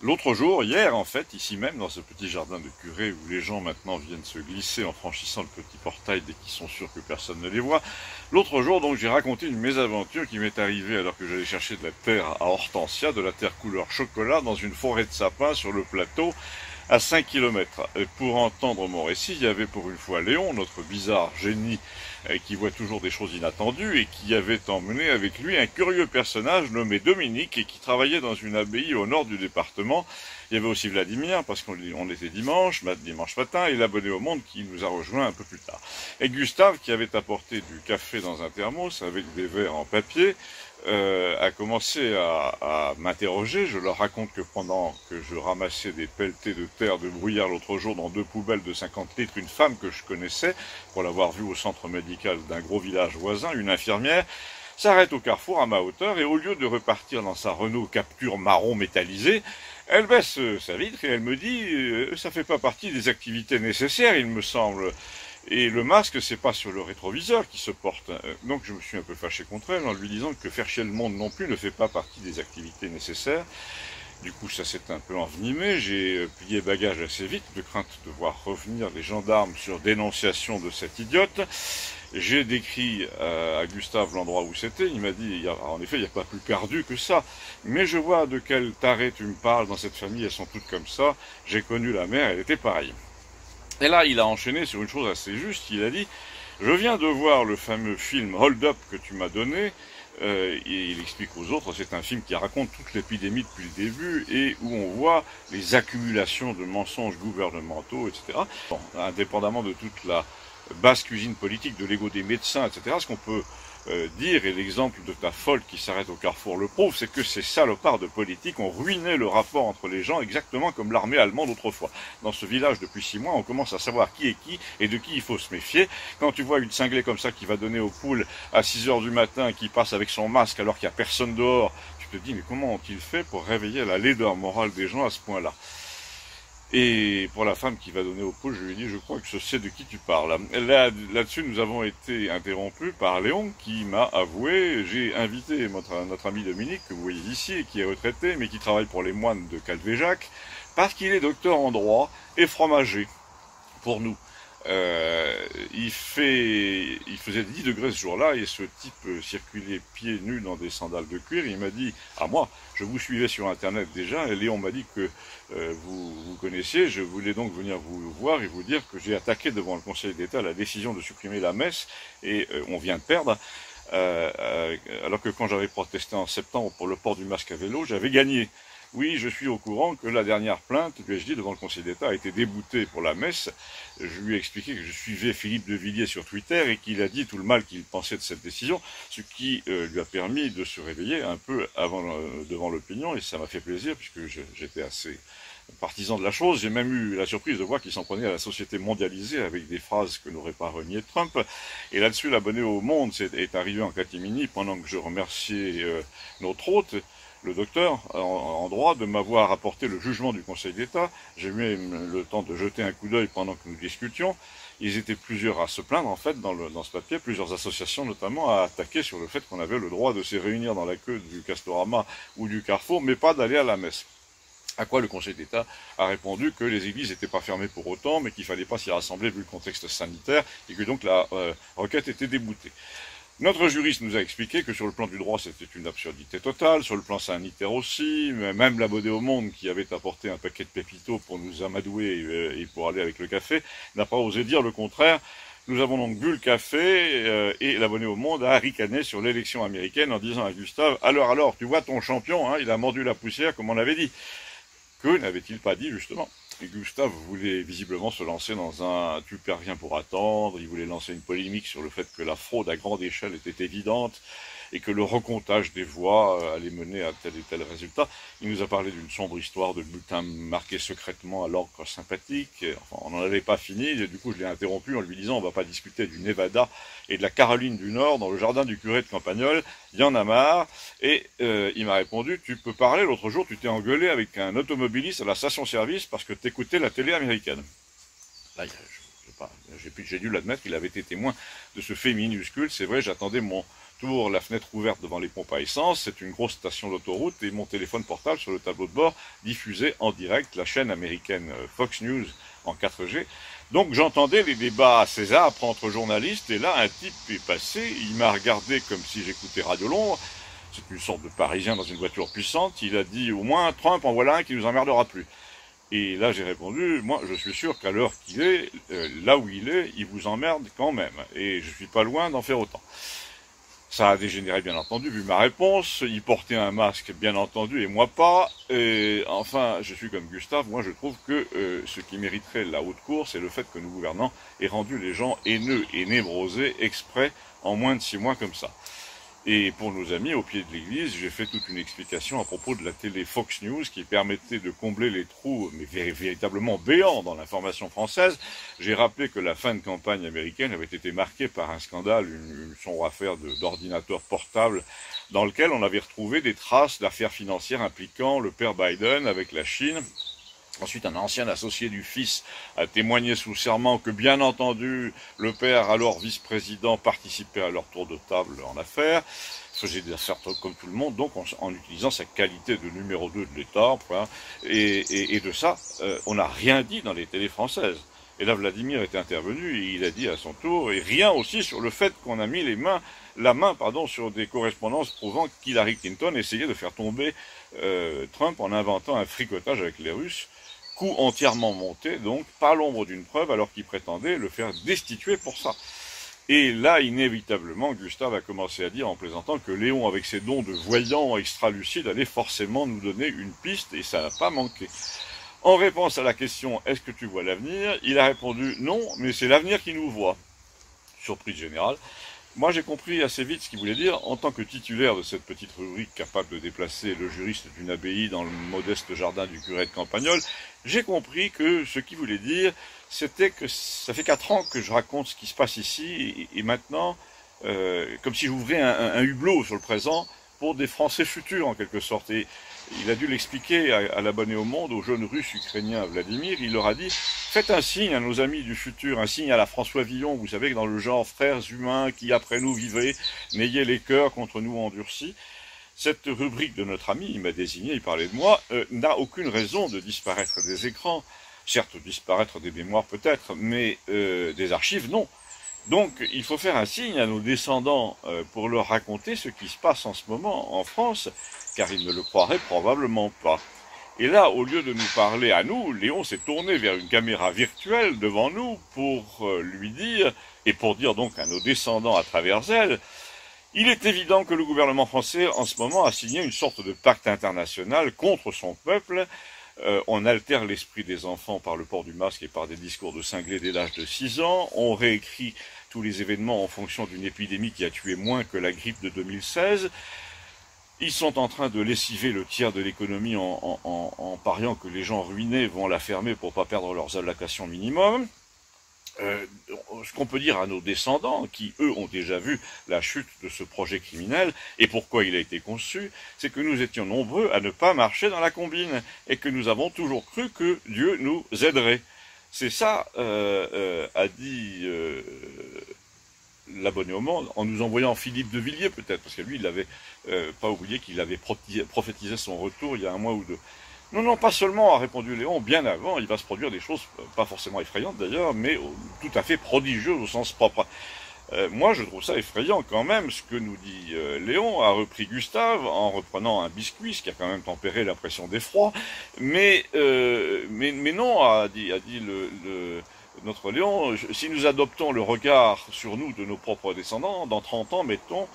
L'autre jour, hier en fait, ici même, dans ce petit jardin de curé où les gens maintenant viennent se glisser en franchissant le petit portail dès qu'ils sont sûrs que personne ne les voit, l'autre jour donc j'ai raconté une mésaventure qui m'est arrivée alors que j'allais chercher de la terre à Hortensia, de la terre couleur chocolat dans une forêt de sapins sur le plateau à 5 kilomètres. Et pour entendre mon récit, il y avait pour une fois Léon, notre bizarre génie qui voit toujours des choses inattendues et qui avait emmené avec lui un curieux personnage nommé Dominique et qui travaillait dans une abbaye au nord du département. Il y avait aussi Vladimir parce qu'on était dimanche matin, et l'abonné au monde qui nous a rejoint un peu plus tard. Et Gustave qui avait apporté du café dans un thermos avec des verres en papier a commencé à m'interroger. Je leur raconte que pendant que je ramassais des pelletés de terre de bruyère l'autre jour dans 2 poubelles de 50 litres, une femme que je connaissais, pour l'avoir vue au centre médical d'un gros village voisin, une infirmière, s'arrête au carrefour à ma hauteur et au lieu de repartir dans sa Renault Capture marron métallisée, elle baisse sa vitre et elle me dit ça fait pas partie des activités nécessaires, il me semble. Et le masque, c'est pas sur le rétroviseur qui se porte. Donc je me suis un peu fâché contre elle en lui disant que faire chier le monde non plus ne fait pas partie des activités nécessaires. Du coup, ça s'est un peu envenimé. J'ai plié bagage assez vite, de crainte de voir revenir les gendarmes sur dénonciation de cette idiote. J'ai décrit à Gustave l'endroit où c'était. Il m'a dit, en effet, il n'y a pas plus perdu que ça. Mais je vois de quel taré tu me parles dans cette famille, elles sont toutes comme ça. J'ai connu la mère, elle était pareille. Et là, il a enchaîné sur une chose assez juste. Il a dit, je viens de voir le fameux film Hold Up que tu m'as donné. Et il explique aux autres, c'est un film qui raconte toute l'épidémie depuis le début et où on voit les accumulations de mensonges gouvernementaux, etc. Bon, indépendamment de toute la basse cuisine politique, de l'ego des médecins, etc., ce qu'on peut dire, et l'exemple de ta folle qui s'arrête au carrefour le prouve, c'est que ces salopards de politique ont ruiné le rapport entre les gens exactement comme l'armée allemande autrefois. Dans ce village, depuis 6 mois, on commence à savoir qui est qui et de qui il faut se méfier. Quand tu vois une cinglée comme ça qui va donner aux poules à 6 heures du matin, qui passe avec son masque alors qu'il n'y a personne dehors, tu te dis mais comment ont-ils fait pour réveiller la laideur morale des gens à ce point-là? Et pour la femme qui va donner aux poules, je lui ai dit, je crois que je sais de qui tu parles. Là-dessus, nous avons été interrompus par Léon qui m'a avoué, j'ai invité notre ami Dominique, que vous voyez ici, et qui est retraité, mais qui travaille pour les moines de Calvéjac, parce qu'il est docteur en droit et fromager, pour nous. Il faisait 10 degrés ce jour-là et ce type circulait pieds nus dans des sandales de cuir. Il m'a dit, à moi, je vous suivais sur Internet déjà, et Léon m'a dit que vous connaissiez, je voulais donc venir vous voir et vous dire que j'ai attaqué devant le Conseil d'État la décision de supprimer la messe, et on vient de perdre, alors que quand j'avais protesté en septembre pour le port du masque à vélo, j'avais gagné. Oui, je suis au courant que la dernière plainte, lui ai-je dit, devant le Conseil d'État a été déboutée pour la messe. Je lui ai expliqué que je suivais Philippe de Villiers sur Twitter et qu'il a dit tout le mal qu'il pensait de cette décision, ce qui lui a permis de se réveiller un peu devant l'opinion, et ça m'a fait plaisir puisque j'étais assez partisan de la chose. J'ai même eu la surprise de voir qu'il s'en prenait à la société mondialisée avec des phrases que n'aurait pas renié Trump. Et là-dessus, l'abonné au Monde est arrivé en catimini pendant que je remerciais notre hôte, le docteur en droit, de m'avoir apporté le jugement du Conseil d'État. J'ai eu le temps de jeter un coup d'œil pendant que nous discutions. Ils étaient plusieurs à se plaindre, en fait, dans ce papier, plusieurs associations notamment, à attaquer sur le fait qu'on avait le droit de se réunir dans la queue du Castorama ou du Carrefour, mais pas d'aller à la messe. À quoi le Conseil d'État a répondu que les églises n'étaient pas fermées pour autant, mais qu'il ne fallait pas s'y rassembler vu le contexte sanitaire, et que donc la requête était déboutée. Notre juriste nous a expliqué que sur le plan du droit, c'était une absurdité totale, sur le plan sanitaire aussi, même l'abonné au Monde qui avait apporté un paquet de pépitos pour nous amadouer et pour aller avec le café, n'a pas osé dire le contraire. Nous avons donc bu le café et l'abonné au Monde a ricané sur l'élection américaine en disant à Gustave, alors, tu vois ton champion, hein, il a mordu la poussière comme on l'avait dit. Que n'avait-il pas dit justement? Et Gustave voulait visiblement se lancer dans un « tu perds rien pour attendre », il voulait lancer une polémique sur le fait que la fraude à grande échelle était évidente et que le recomptage des voix allait mener à tel et tel résultat. Il nous a parlé d'une sombre histoire de bulletins marqués secrètement à l'encre sympathique. Enfin, on n'en avait pas fini, et du coup je l'ai interrompu en lui disant on va pas discuter du Nevada et de la Caroline du Nord dans le jardin du curé de Campagnol, il y en a marre. Et il m'a répondu, tu peux parler, l'autre jour tu t'es engueulé avec un automobiliste à la station-service parce que t'écoutais la télé américaine. Là, j'ai dû l'admettre, il avait été témoin de ce fait minuscule. C'est vrai, j'attendais mon tour, la fenêtre ouverte devant les pompes à essence, c'est une grosse station d'autoroute et mon téléphone portable sur le tableau de bord diffusait en direct la chaîne américaine Fox News en 4G. Donc j'entendais les débats assez âpres entre journalistes et là un type est passé, il m'a regardé comme si j'écoutais Radio Londres, c'est une sorte de Parisien dans une voiture puissante, il a dit au moins Trump en voilà un qui nous emmerdera plus. Et là j'ai répondu, moi je suis sûr qu'à l'heure qu'il est, là où il vous emmerde quand même, et je suis pas loin d'en faire autant. Ça a dégénéré bien entendu, vu ma réponse, il portait un masque bien entendu et moi pas, et enfin je suis comme Gustave, moi je trouve que ce qui mériterait la haute cour, c'est le fait que nos gouvernants aient rendu les gens haineux et névrosés exprès en moins de 6 mois comme ça. Et pour nos amis, au pied de l'église, j'ai fait toute une explication à propos de la télé Fox News qui permettait de combler les trous, mais véritablement béants dans l'information française. J'ai rappelé que la fin de campagne américaine avait été marquée par un scandale, une sombre affaire d'ordinateur portable, dans lequel on avait retrouvé des traces d'affaires financières impliquant le père Biden avec la Chine. Ensuite, un ancien associé du fils a témoigné sous serment que, bien entendu, le père, alors vice-président, participait à leur tour de table en affaires, faisait des affaires comme tout le monde, donc en utilisant sa qualité de numéro 2 de l'État, et de ça, on n'a rien dit dans les télés françaises. Et là, Vladimir était intervenu et il a dit à son tour, et rien aussi sur le fait qu'on a mis la main sur des correspondances prouvant qu'Hillary Clinton essayait de faire tomber Trump en inventant un fricotage avec les Russes, coup entièrement monté, donc, pas l'ombre d'une preuve, alors qu'il prétendait le faire destituer pour ça. Et là, inévitablement, Gustave a commencé à dire, en plaisantant, que Léon, avec ses dons de voyant extra-lucide, allait forcément nous donner une piste, et ça n'a pas manqué. En réponse à la question « Est-ce que tu vois l'avenir ?», il a répondu « Non, mais c'est l'avenir qui nous voit ». Surprise générale. Moi, j'ai compris assez vite ce qu'il voulait dire. En tant que titulaire de cette petite rubrique capable de déplacer le juriste d'une abbaye dans le modeste jardin du curé de Campagnol, j'ai compris que ce qu'il voulait dire, c'était que ça fait 4 ans que je raconte ce qui se passe ici, et maintenant, comme si j'ouvrais un hublot sur le présent pour des Français futurs, en quelque sorte. Et il a dû l'expliquer à l'abonné au monde, aux jeunes Russes ukrainiens Vladimir. Il leur a dit « Faites un signe à nos amis du futur, un signe à la François Villon, vous savez que dans le genre frères humains qui après nous vivez, n'ayez les cœurs contre nous endurcis ». Cette rubrique de notre ami, il m'a désigné, il parlait de moi, n'a aucune raison de disparaître des écrans. Certes, disparaître des mémoires peut-être, mais des archives, non. Donc, il faut faire un signe à nos descendants pour leur raconter ce qui se passe en ce moment en France, car ils ne le croiraient probablement pas. Et là, au lieu de nous parler à nous, Léon s'est tourné vers une caméra virtuelle devant nous pour lui dire, et pour dire donc à nos descendants à travers elle, il est évident que le gouvernement français, en ce moment, a signé une sorte de pacte international contre son peuple. On altère l'esprit des enfants par le port du masque et par des discours de cinglés dès l'âge de 6 ans. On réécrit tous les événements en fonction d'une épidémie qui a tué moins que la grippe de 2016. Ils sont en train de lessiver le tiers de l'économie en pariant que les gens ruinés vont la fermer pour ne pas perdre leurs allocations minimum. Ce qu'on peut dire à nos descendants, qui eux ont déjà vu la chute de ce projet criminel, et pourquoi il a été conçu, c'est que nous étions nombreux à ne pas marcher dans la combine, et que nous avons toujours cru que Dieu nous aiderait. C'est ça, a dit l'abonné au monde, en nous envoyant Philippe de Villiers peut-être, parce que lui, il n'avait pas oublié qu'il avait prophétisé son retour il y a 1 mois ou 2. Non, non, pas seulement, a répondu Léon, bien avant, il va se produire des choses, pas forcément effrayantes d'ailleurs, mais tout à fait prodigieuses au sens propre. Moi, je trouve ça effrayant quand même, ce que nous dit Léon, a repris Gustave, en reprenant un biscuit, ce qui a quand même tempéré l'impression d'effroi, mais non, a dit notre Léon, si nous adoptons le regard sur nous de nos propres descendants, dans 30 ans, mettons,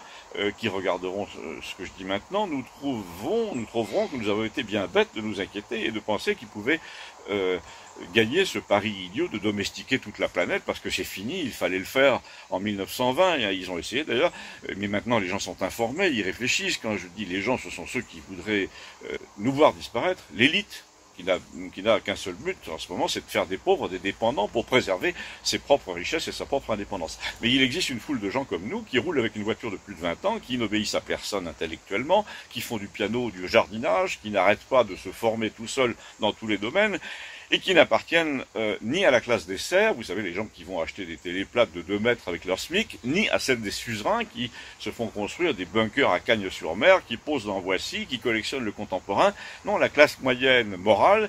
qui regarderont ce que je dis maintenant, nous trouverons que nous avons été bien bêtes de nous inquiéter et de penser qu'ils pouvaient gagner ce pari idiot de domestiquer toute la planète, parce que c'est fini, il fallait le faire en 1920, ils ont essayé d'ailleurs, mais maintenant les gens sont informés, ils réfléchissent. Quand je dis les gens, ce sont ceux qui voudraient nous voir disparaître, l'élite, qui n'a qu'un seul but en ce moment, c'est de faire des pauvres des dépendants pour préserver ses propres richesses et sa propre indépendance. Mais il existe une foule de gens comme nous qui roulent avec une voiture de plus de 20 ans, qui n'obéissent à personne intellectuellement, qui font du piano, du jardinage, qui n'arrêtent pas de se former tout seuls dans tous les domaines, et qui n'appartiennent ni à la classe des serfs, vous savez, les gens qui vont acheter des téléplates de 2 mètres avec leur SMIC, ni à celle des suzerains qui se font construire des bunkers à Cagnes-sur-Mer, qui posent dans Voici, qui collectionnent le contemporain. Non, la classe moyenne morale,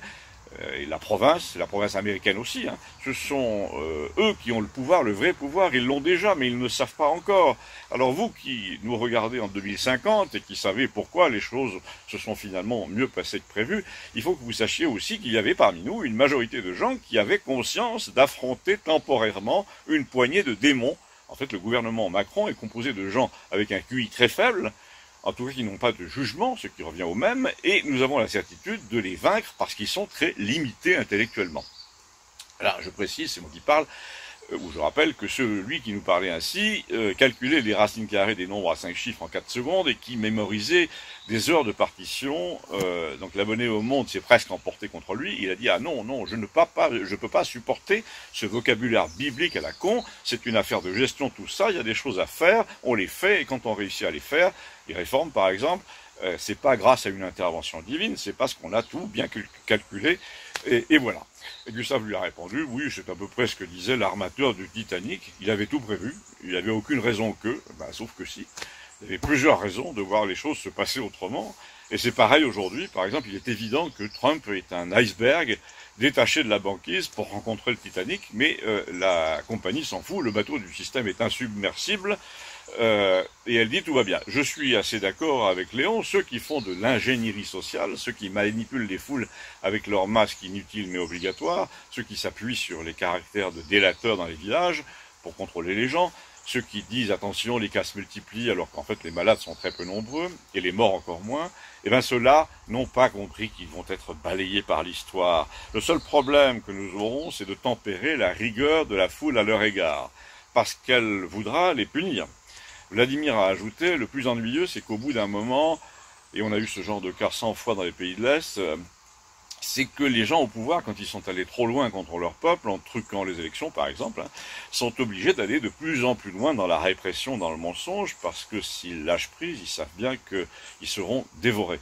et la province américaine aussi, hein, ce sont eux qui ont le pouvoir, le vrai pouvoir, ils l'ont déjà, mais ils ne savent pas encore. Alors vous qui nous regardez en 2050 et qui savez pourquoi les choses se sont finalement mieux passées que prévu, il faut que vous sachiez aussi qu'il y avait parmi nous une majorité de gens qui avaient conscience d'affronter temporairement une poignée de démons. En fait, le gouvernement Macron est composé de gens avec un QI très faible, en tout cas qui n'ont pas de jugement, ce qui revient au même, et nous avons la certitude de les vaincre parce qu'ils sont très limités intellectuellement. Là, je précise, c'est moi qui parle, où je rappelle que celui qui nous parlait ainsi calculait les racines carrées des nombres à 5 chiffres en 4 secondes et qui mémorisait des heures de partition. Donc l'abonné au Monde s'est presque emporté contre lui. Il a dit « Ah non, non, je ne peux pas supporter ce vocabulaire biblique à la con. C'est une affaire de gestion, tout ça. Il y a des choses à faire. On les fait et quand on réussit à les faire, les réformes par exemple, c'est pas grâce à une intervention divine, c'est parce qu'on a tout bien calculé. Et voilà. » Et Gustave lui a répondu, oui, c'est à peu près ce que disait l'armateur du Titanic, il avait tout prévu, il n'avait aucune raison que, sauf que si, il y avait plusieurs raisons de voir les choses se passer autrement, et c'est pareil aujourd'hui, par exemple, il est évident que Trump est un iceberg détaché de la banquise pour rencontrer le Titanic, mais la compagnie s'en fout, le bateau du système est insubmersible, et elle dit tout va bien. Je suis assez d'accord avec Léon, ceux qui font de l'ingénierie sociale, ceux qui manipulent les foules avec leurs masques inutiles mais obligatoires, ceux qui s'appuient sur les caractères de délateurs dans les villages pour contrôler les gens, ceux qui disent attention les cas se multiplient alors qu'en fait les malades sont très peu nombreux et les morts encore moins, et bien ceux-là n'ont pas compris qu'ils vont être balayés par l'histoire. Le seul problème que nous aurons, c'est de tempérer la rigueur de la foule à leur égard, parce qu'elle voudra les punir. Vladimir a ajouté, le plus ennuyeux, c'est qu'au bout d'un moment, et on a eu ce genre de cas 100 fois dans les pays de l'Est, c'est que les gens au pouvoir, quand ils sont allés trop loin contre leur peuple, en truquant les élections par exemple, sont obligés d'aller de plus en plus loin dans la répression, dans le mensonge, parce que s'ils lâchent prise, ils savent bien qu'ils seront dévorés.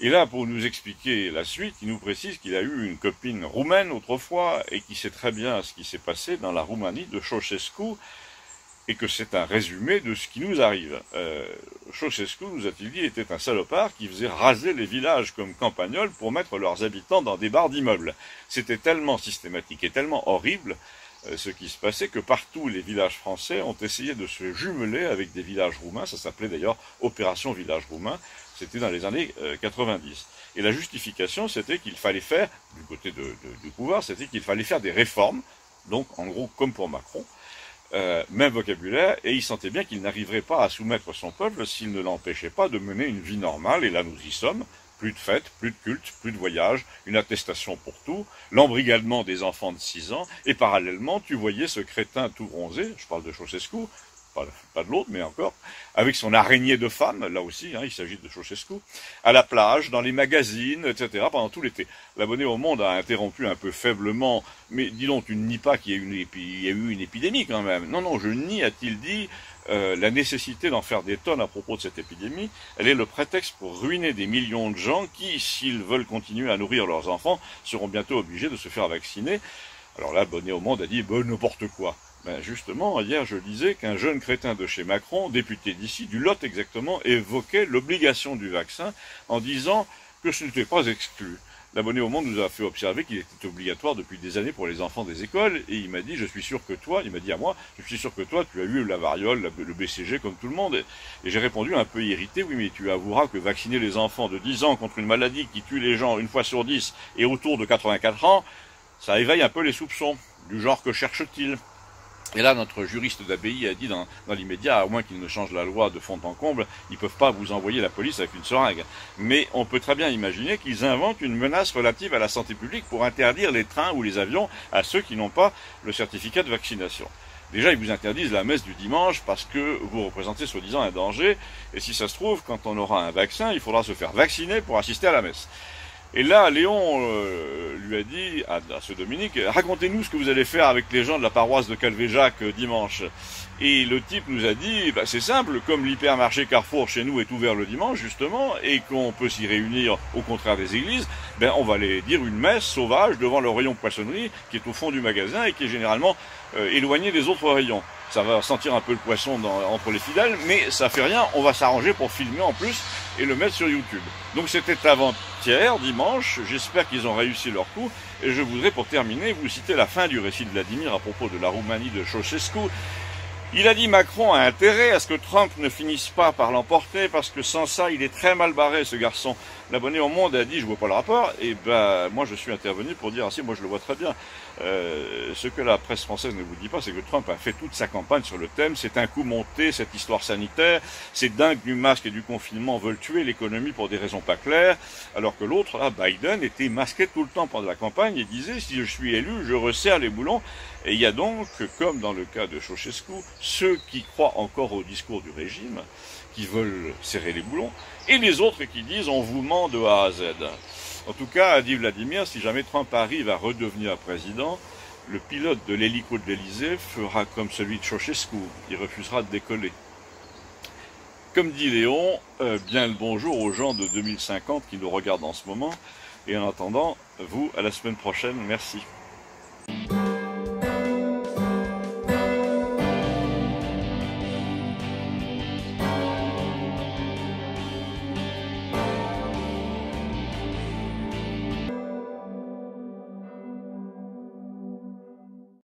Et là, pour nous expliquer la suite, il nous précise qu'il a eu une copine roumaine autrefois, et qui sait très bien ce qui s'est passé dans la Roumanie de Ceausescu, et que c'est un résumé de ce qui nous arrive. Ceausescu, nous a-t-il dit, était un salopard qui faisait raser les villages comme campagnols pour mettre leurs habitants dans des barres d'immeubles. C'était tellement systématique et tellement horrible ce qui se passait que partout les villages français ont essayé de se jumeler avec des villages roumains, ça s'appelait d'ailleurs Opération Village Roumain, c'était dans les années 90. Et la justification, c'était qu'il fallait faire, du côté du pouvoir, c'était qu'il fallait faire des réformes, donc en gros comme pour Macron, même vocabulaire, et il sentait bien qu'il n'arriverait pas à soumettre son peuple s'il ne l'empêchait pas de mener une vie normale, et là nous y sommes, plus de fêtes, plus de cultes, plus de voyages, une attestation pour tout, l'embrigadement des enfants de 6 ans, et parallèlement tu voyais ce crétin tout bronzé, je parle de Ceausescu, pas de l'autre, mais encore, avec son araignée de femme, là aussi, il s'agit de Ceausescu, à la plage, dans les magazines, etc., pendant tout l'été. L'abonné au Monde a interrompu un peu faiblement, mais dis donc, tu ne nies pas qu'il y a eu une épidémie quand même. Non, non, je nie, a-t-il dit, la nécessité d'en faire des tonnes à propos de cette épidémie. Elle est le prétexte pour ruiner des millions de gens qui, s'ils veulent continuer à nourrir leurs enfants, seront bientôt obligés de se faire vacciner. Alors là, l'abonné au Monde a dit, n'importe quoi. Ben justement, hier je disais qu'un jeune crétin de chez Macron, député d'ici, du Lot exactement, évoquait l'obligation du vaccin en disant que ce n'était pas exclu. L'abonné au Monde nous a fait observer qu'il était obligatoire depuis des années pour les enfants des écoles, et il m'a dit, je suis sûr que toi, il m'a dit à moi, je suis sûr que toi, tu as eu la variole, le BCG comme tout le monde, et j'ai répondu un peu irrité, oui mais tu avoueras que vacciner les enfants de 10 ans contre une maladie qui tue les gens une fois sur 10 et autour de 84 ans, ça éveille un peu les soupçons, du genre que cherche-t-il ? Et là, notre juriste d'abbaye a dit dans l'immédiat, à moins qu'ils ne changent la loi de fond en comble, ils ne peuvent pas vous envoyer la police avec une seringue. Mais on peut très bien imaginer qu'ils inventent une menace relative à la santé publique pour interdire les trains ou les avions à ceux qui n'ont pas le certificat de vaccination. Déjà, ils vous interdisent la messe du dimanche parce que vous représentez soi-disant un danger. Et si ça se trouve, quand on aura un vaccin, il faudra se faire vacciner pour assister à la messe. Et là, Léon lui a dit à ce Dominique, racontez-nous ce que vous allez faire avec les gens de la paroisse de Calvéjac dimanche. Et le type nous a dit, bah, c'est simple, comme l'hypermarché Carrefour chez nous est ouvert le dimanche justement, et qu'on peut s'y réunir au contraire des églises, ben on va aller dire une messe sauvage devant le rayon poissonnerie qui est au fond du magasin et qui est généralement éloigné des autres rayons. Ça va sentir un peu le poisson entre les fidèles, mais ça fait rien, on va s'arranger pour filmer en plus et le mettre sur YouTube. Donc c'était avant-hier, dimanche, j'espère qu'ils ont réussi leur coup, et je voudrais pour terminer vous citer la fin du récit de Vladimir à propos de la Roumanie de Ceausescu. Il a dit Macron a intérêt à ce que Trump ne finisse pas par l'emporter parce que sans ça, il est très mal barré ce garçon. L'abonné au Monde a dit je vois pas le rapport et ben moi je suis intervenu pour dire ah si moi je le vois très bien. Ce que la presse française ne vous dit pas, c'est que Trump a fait toute sa campagne sur le thème. C'est un coup monté cette histoire sanitaire. Ces dingues du masque et du confinement veulent tuer l'économie pour des raisons pas claires, alors que l'autre, là, Biden, était masqué tout le temps pendant la campagne et disait si je suis élu, je resserre les boulons. Et il y a donc, comme dans le cas de Ceausescu, ceux qui croient encore au discours du régime, qui veulent serrer les boulons, et les autres qui disent on vous ment de A à Z. En tout cas, a dit Vladimir, si jamais Trump arrive à redevenir président, le pilote de l'hélico de l'Élysée fera comme celui de Ceausescu, il refusera de décoller. Comme dit Léon, bien le bonjour aux gens de 2050 qui nous regardent en ce moment, et en attendant, vous, à la semaine prochaine, merci.